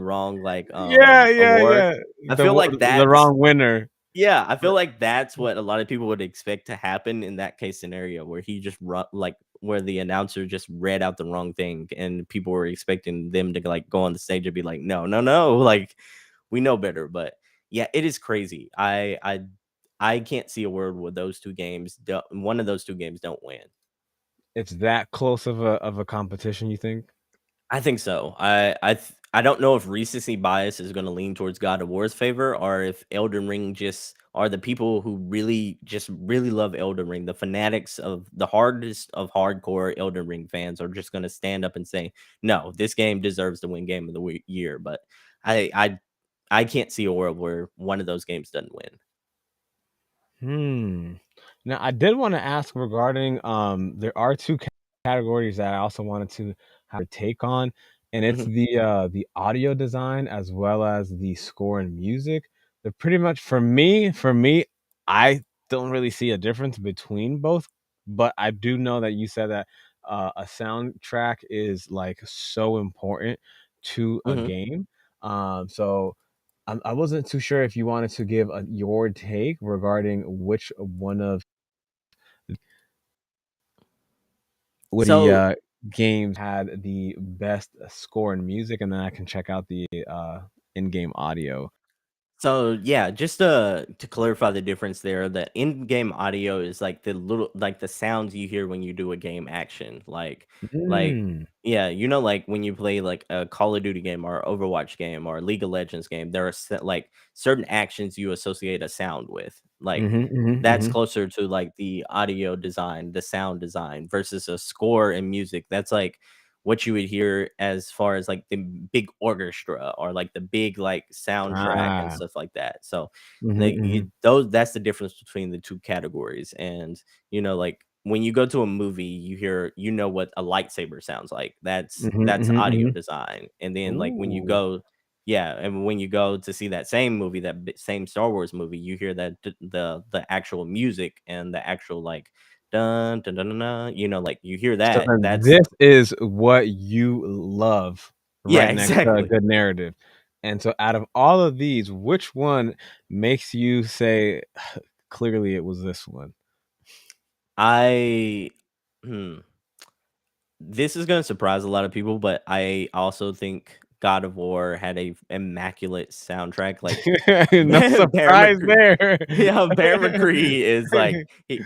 wrong like Yeah, yeah, award? yeah. I The feel wo like the that's wrong winner. yeah, I feel like that's what a lot of people would expect to happen in that case scenario where he just like where the announcer just read out the wrong thing and people were expecting them to like go on the stage and be like, no, no, no, like we know better. But yeah, it is crazy. I can't see a world where one of those two games don't win. It's that close of a competition, you think? I think so. I don't know if recency bias is going to lean towards God of War's favor, or if Elden Ring just are the people who really love Elden Ring. The fanatics of the hardest of hardcore Elden Ring fans are just going to stand up and say, "No, this game deserves to win Game of the Year." But I I I can't see a world where one of those games doesn't win. Hmm. Now, I did wanna ask regarding, there are 2 categories that I also wanted to have a take on, and it's Mhm, the audio design as well as the score and music. They're pretty much for me, I don't really see a difference between both, but I do know that you said that, a soundtrack is, like, so important to a mhm. game. So I wasn't too sure if you wanted to give your take regarding which one of Woody So games had the best score and music, and then I can check out the in-game audio. So yeah, just to clarify the difference there, the in-game audio is like the little like the sounds you hear when you do a game action. Like Mm. yeah, you know, like when you play like a Call of Duty game or Overwatch game or League of Legends game, there are like certain actions you associate a sound with. Like Mhm, mhm, that's mhm. closer to like the audio design, the sound design versus a score and music. That's like what you would hear as far as like the big orchestra or like the big like soundtrack and Ah. stuff like that. So Mhm, like mhm. those that's the difference between the two categories. And you know, like when you go to a movie, you hear you know what a lightsaber sounds like. Mhm, That's mhm, audio mhm. design. And then like when you Ooh. go yeah, and when you go to see that same movie, that same Star Wars movie, you hear that the actual music and the actual like dun dun dun dun, dun you know, like you hear So that. then That's this is what you love yeah, right next to a exactly. good narrative. And so out of all of these, which one makes you say, "Clearly it was this one"? I hmm. This is gonna surprise a lot of people, but I also think God of War had a immaculate soundtrack. Like No Bear surprise McCree, there. yeah, Bear McCree is like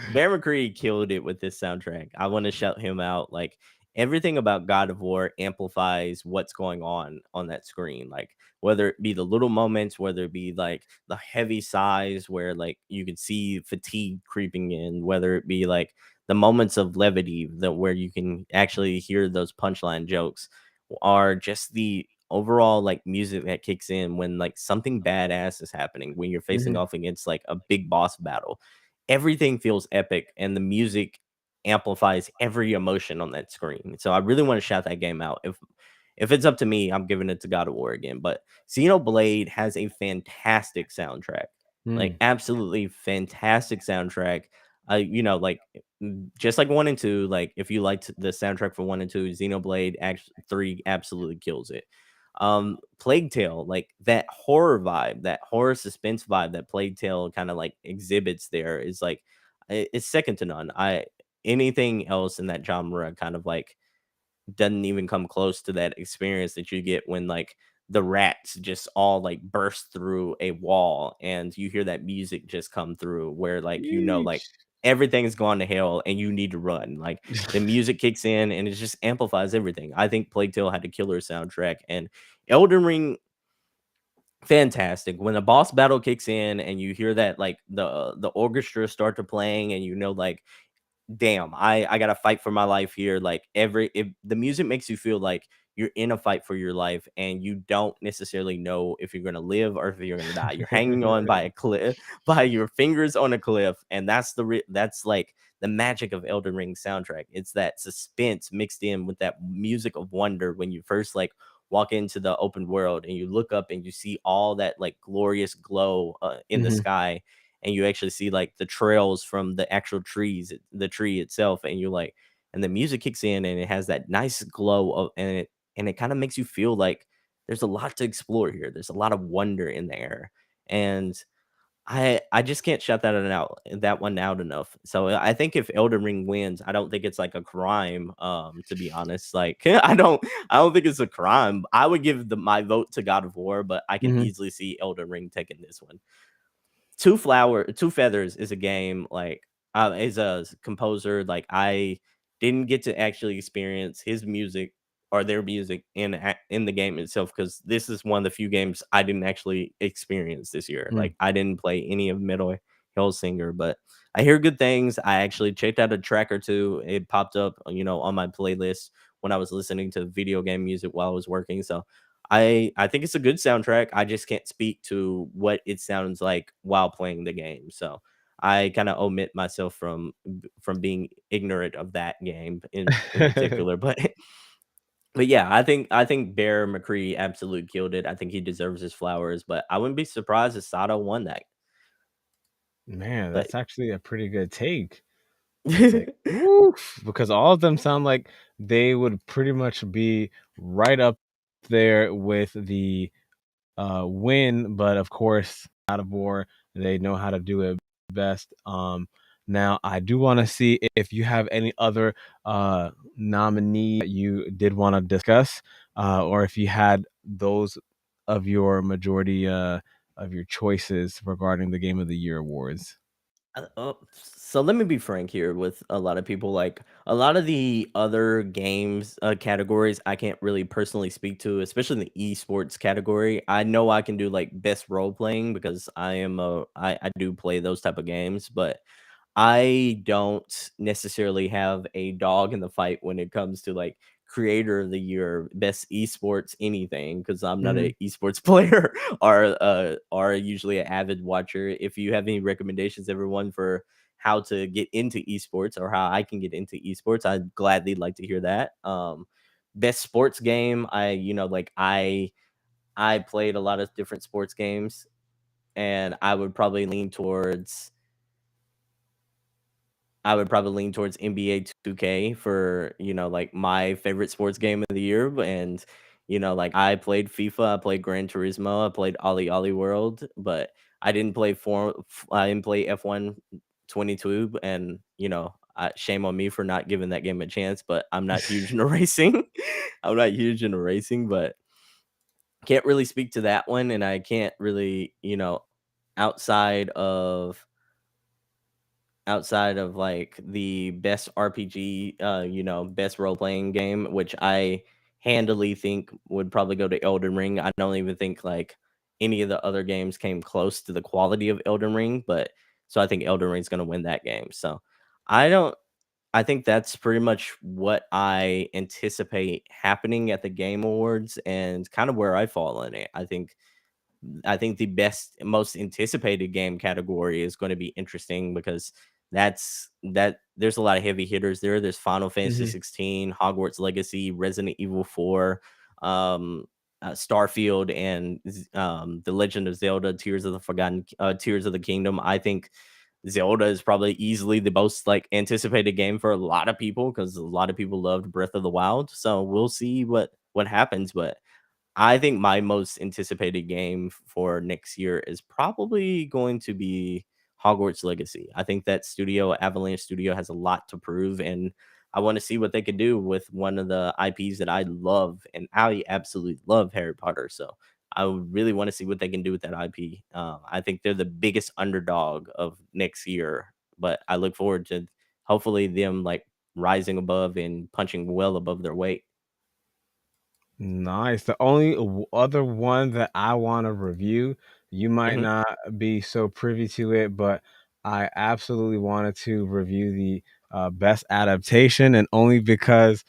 Bear McCree killed it with this soundtrack. I want to shout him out. Like everything about God of War amplifies what's going on that screen. Like whether it be the little moments, whether it be like the heavy sighs where like you can see fatigue creeping in, whether it be like the moments of levity that where you can actually hear those punchline jokes are just the overall like music that kicks in when like something badass is happening when you're facing Mhm, off against like a big boss battle. Everything feels epic and the music amplifies every emotion on that screen. So I really want to shout that game out. If it's up to me, I'm giving it to God of War again. But Xenoblade has a fantastic soundtrack, like mm, absolutely fantastic soundtrack. You know, like just like 1 and 2, like if you liked the soundtrack for 1 and 2, Xenoblade 3 absolutely kills it. Plague Tale, like that horror vibe, that horror suspense vibe that Plague Tale kind of like exhibits there is like it's second to none. I anything else in that genre kind of like doesn't even come close to that experience that you get when like the rats just all like burst through a wall and you hear that music just come through where like you know like yeesh. everything's gone to hell and you need to run. Like the music kicks in and it just amplifies everything. I think Plague Tale had a killer soundtrack and Elden Ring fantastic. When the boss battle kicks in and you hear that like the orchestra start to playing and you know like damn, I gotta fight for my life here. Like every if the music makes you feel like you're in a fight for your life and you don't necessarily know if you're gonna live or if you're gonna die. You're hanging on by a cliff, by your fingers on a cliff, and that's like the magic of Elden Ring soundtrack. It's that suspense mixed in with that music of wonder when you first like walk into the open world and you look up and you see all that like glorious glow in the Mhm. sky and you actually see like the trails from the actual trees, the tree itself, and you like, and the music kicks in and it has that nice glow of, and it kind of makes you feel like there's a lot to explore here. There's a lot of wonder in the air, and I just can't shut that one out enough. So I think if Elden Ring wins, I don't think it's like a crime. To be honest, like I don't think it's a crime. I would give my vote to God of War, but I can Mhm. easily see Elden Ring taking this one. Two Feathers is a game like is a composer like I didn't get to actually experience his music or their music in the game itself because this is one of the few games I didn't actually experience this year. Mm. Like I didn't play any of Metal Hellsinger, but I hear good things. I actually checked out a track or two. It popped up, on my playlist when I was listening to video game music while I was working. So I think it's a good soundtrack. I just can't speak to what it sounds like while playing the game. So I kind of omit myself from being ignorant of that game in particular. But yeah, I think Bear McCree absolutely killed it. I think he deserves his flowers, but I wouldn't be surprised if Sato won that. Man, But that's actually a pretty good take. It's like, oof, because all of them sound like they would pretty much be right up there with the win, but of course, out of war, they know how to do it best. Now I do want to see if you have any other nominee that you did want to discuss, or if you had those of your majority of your choices regarding the Game of the Year awards? So let me be frank here with a lot of people. Like a lot of the other games categories, I can't really personally speak to, especially in the esports category. I know I can do like best role playing because I do play those type of games, but I don't necessarily have a dog in the fight when it comes to like creator of the year, best esports anything because I'm not an Mhm. esports player or usually an avid watcher. If you have any recommendations, everyone, for how to get into esports or how I can get into esports, I'd gladly like to hear that. Best sports game, I played a lot of different sports games, and I would probably lean towards NBA 2K for, like my favorite sports game of the year. And, like I played FIFA, I played Gran Turismo, I played Ollie Ollie World, but I didn't play F1 22. And, shame on me for not giving that game a chance, but I'm not huge into racing. I'm not huge into racing, but can't really speak to that one. And I can't really, outside of like the best RPG, best role playing game, which I handily think would probably go to Elden Ring. I don't even think like any of the other games came close to the quality of Elden Ring, but so I think Elden Ring's going to win that game. So I don't. I think that's pretty much what I anticipate happening at the Game Awards and kind of where I fall in it. I think the best, most anticipated game category is going to be interesting because there's a lot of heavy hitters there. There's Final Fantasy Mhm. 16, Hogwarts Legacy, Resident Evil 4, um, Starfield, and The Legend of Zelda: Tears of the Kingdom. I think Zelda is probably easily the most like anticipated game for a lot of people because a lot of people loved Breath of the Wild. So we'll see what happens, but I think my most anticipated game for next year is probably going to be Hogwarts Legacy. I think that studio, Avalanche Studio, has a lot to prove, and I want to see what they could do with one of the IPs that I love, and I absolutely love Harry Potter. So I would really want to see what they can do with that IP. I think they're the biggest underdog of next year, but I look forward to hopefully them like rising above and punching well above their weight. Nice. The only other one that I want to review, you might Mhm. not be so privy to it, but I absolutely wanted to review the best adaptation, and only because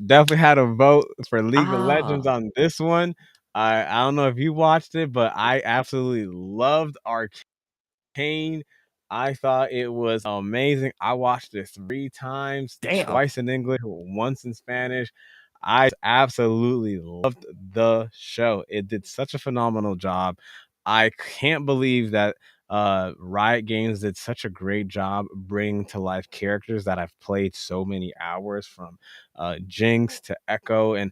definitely had a vote for League of Legends Ah, on this one. I don't know if you watched it, but I absolutely loved Arcane. I thought it was amazing. I watched it 3 times, damn. twice in English, once in Spanish. I absolutely loved the show. It did such a phenomenal job. I can't believe that Riot Games did such a great job bringing to life characters that I've played so many hours, from Jinx to Echo and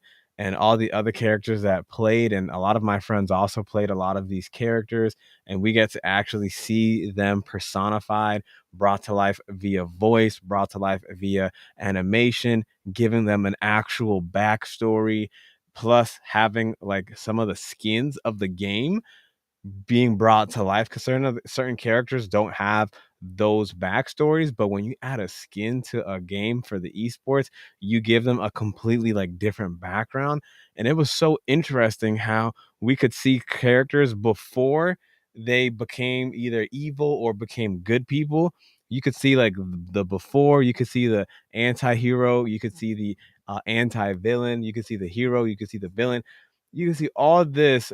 all the other characters that played. And a lot of my friends also played a lot of these characters, and we get to actually see them personified, brought to life via voice, brought to life via animation, giving them an actual backstory, plus having like some of the skins of the game being brought to life, because certain characters don't have those backstories. But when you add a skin to a game for the esports, you give them a completely like different background. And it was so interesting how we could see characters before they became either evil or became good people. You could see like the before, you could see the anti-hero, you could see the anti-villain, you could see the hero, you could see the villain, you can see all this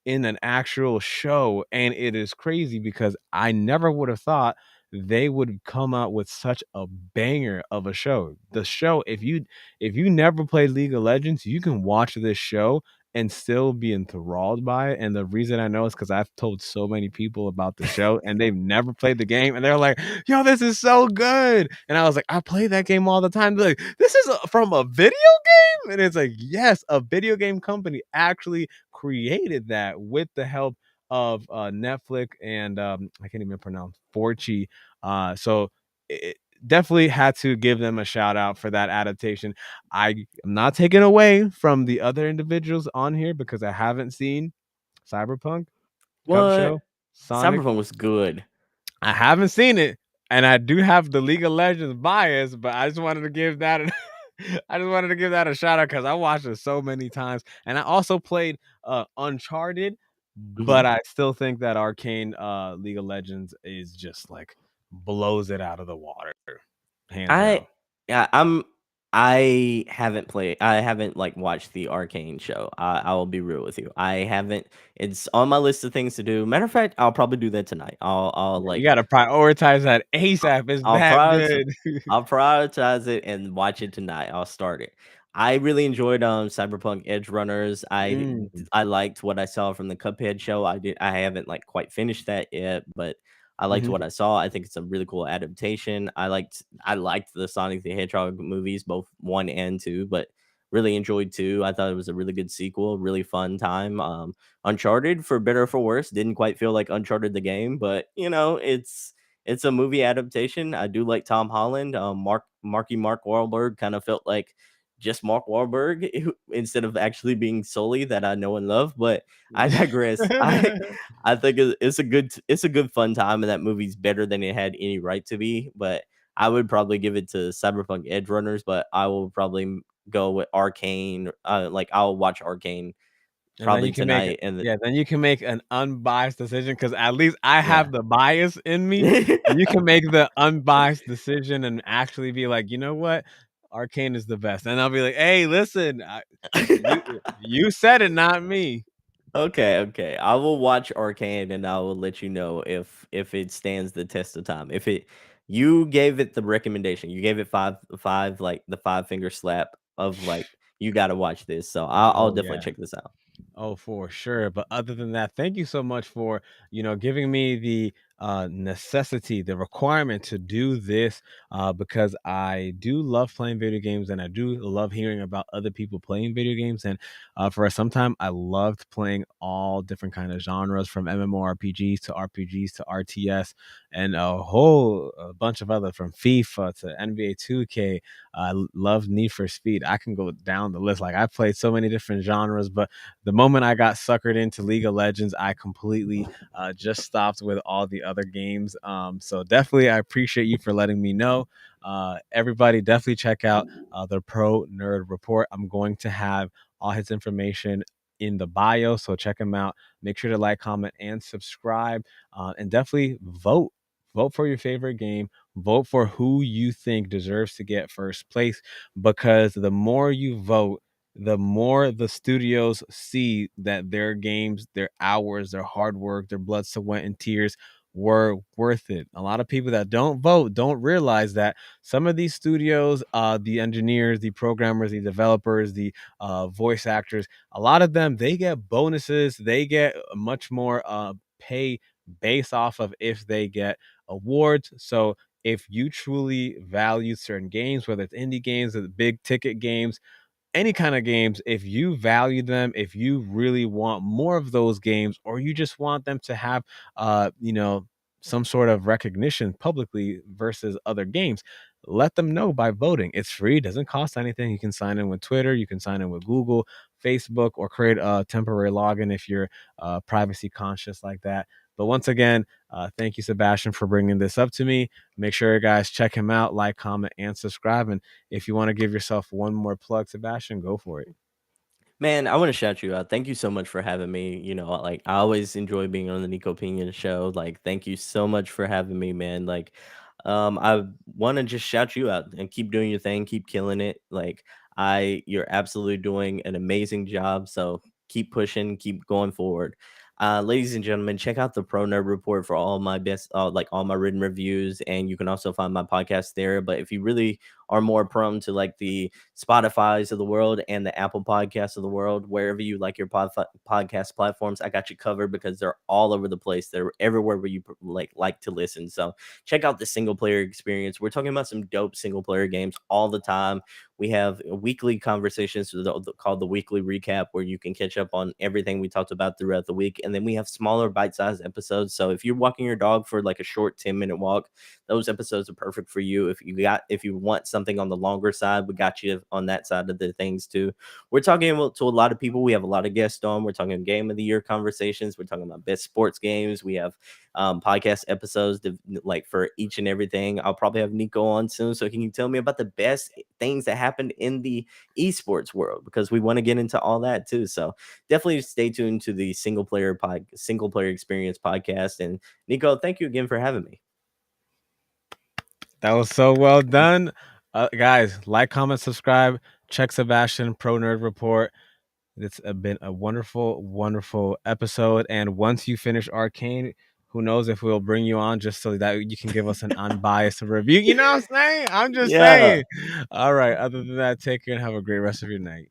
in an actual show. And it is crazy because I never would have thought they would come out with such a banger of a show. The show, if you never played League of Legends, you can watch this show and still be enthralled by it. And the reason I know is because I've told so many people about the show and they've never played the game, and they're like, yo, this is so good. And I was like, I play that game all the time. They're like, this is from a video game? And it's like, yes, a video game company actually created that with the help of Netflix and I can't even pronounce Forchi. So it definitely had to give them a shout out for that adaptation. I am not taking away from the other individuals on here because I haven't seen Cyberpunk, Cup What? show, Sonic. Cyberpunk was good. I haven't seen it, and I do have the League of Legends bias, but I just wanted to give that I just wanted to give that a shout out because I watched it so many times, and I also played Uncharted, Mhm. but I still think that Arcane League of Legends is just like blows it out of the water, hands I down. yeah, I haven't, like, watched the Arcane show. I will be real with you. I haven't. It's on my list of things to do. Matter of fact, I'll probably do that tonight. Yeah, you gotta prioritize that ASAP. It's I'll that prioritize good. I'll prioritize it and watch it tonight. I'll start it. I really enjoyed Cyberpunk Edge Runners. Mm, I liked what I saw from the Cuphead show. I haven't like quite finished that yet, but I liked mhm. what I saw. I think it's a really cool adaptation. I liked the Sonic the Hedgehog movies, both 1 and 2, but really enjoyed 2. I thought it was a really good sequel, really fun time. Uncharted, for better or for worse, didn't quite feel like Uncharted the game, but it's a movie adaptation. I do like Tom Holland. Mark Wahlberg kind of felt like just Mark Wahlberg instead of actually being Sully that I know and love. But I digress. I think it's a good fun time, and that movie's better than it had any right to be. But I would probably give it to Cyberpunk Edge Runners, but I will probably go with Arcane. Like I'll watch Arcane And then probably you can make tonight, and yeah, then you can make an unbiased decision because at least I yeah. have the bias in me. You can make the unbiased decision and actually be like, "You know what? Arcane is the best." And I'll be like, "Hey, listen, you said it, not me." Okay, okay. I will watch Arcane and I will let you know if it stands the test of time. If it You gave it the recommendation. You gave it five like the five finger slap of like you got to watch this. So I'll Oh, definitely yeah. check this out. Oh, for sure. But other than that, thank you so much for, giving me the necessity, the requirement to do this because I do love playing video games and I do love hearing about other people playing video games. And for some time, I loved playing all different kind of genres from MMORPGs to RPGs to RTS and a whole bunch of other from FIFA to NBA 2K. I love Need for Speed. I can go down the list. Like I played so many different genres, but the moment I got suckered into League of Legends, I completely just stopped with all the other games. So definitely, I appreciate you for letting me know. Everybody, definitely check out the Pro Nerd Report. I'm going to have all his information in the bio, so check him out. Make sure to like, comment, and subscribe, and definitely vote. Vote for your favorite game. Vote for who you think deserves to get first place because the more you vote, the more the studios see that their games, their hours, their hard work, their blood, sweat, and tears were worth it. A lot of people that don't vote don't realize that some of these studios, the engineers, the programmers, the developers, the voice actors, a lot of them, they get bonuses, they get much more pay based off of if they get awards. So if you truly value certain games, whether it's indie games or the big ticket games, any kind of games, if you value them, if you really want more of those games, or you just want them to have, uh, you know, some sort of recognition publicly versus other games, let them know by voting. It's free, doesn't cost anything. You can sign in with Twitter, you can sign in with Google, Facebook, or create a temporary login if you're privacy conscious like that. But once again, thank you, Sebastion, for bringing this up to me. Make sure you guys check him out, like, comment, and subscribe. And if you want to give yourself one more plug, Sebastion, go for it. Man, I want to shout you out. Thank you so much for having me. Like I always enjoy being on the Nico Pengin show. Like, thank you so much for having me, man. Like, I want to just shout you out and keep doing your thing, keep killing it. Like, you're absolutely doing an amazing job. So keep pushing, keep going forward. Ladies and gentlemen, check out the Pro Nerd Report for all my best, like all my written reviews, and you can also find my podcast there. But if you really are more prone to like the Spotify's of the world and the Apple Podcasts of the world, wherever you like your podcast platforms, I got you covered because they're all over the place. They're everywhere where you like to listen. So check out the single player experience. We're talking about some dope single player games all the time. We have weekly conversations called the weekly recap, where you can catch up on everything we talked about throughout the week. And then we have smaller bite-sized episodes. So if you're walking your dog for like a short 10-minute walk, those episodes are perfect for you. If you want something something on the longer side, we got you on that side of the things too. We're talking to a lot of people. We have a lot of guests on. We're talking game of the year conversations. We're talking about best sports games. We have podcast episodes like for each and everything. I'll probably have Nico on soon, so he can tell me about the best things that happened in the esports world, because we want to get into all that too. So definitely stay tuned to the single player experience podcast. And Nico, thank you again for having me. That was so well done. Guys, like, comment, subscribe, check Sebastion ProNerd Report. It's been a wonderful, wonderful episode. And once you finish Arcane, who knows if we'll bring you on just so that you can give us an unbiased review. You know what I'm saying? I'm just Yeah. saying. All right. Other than that, take care and have a great rest of your night.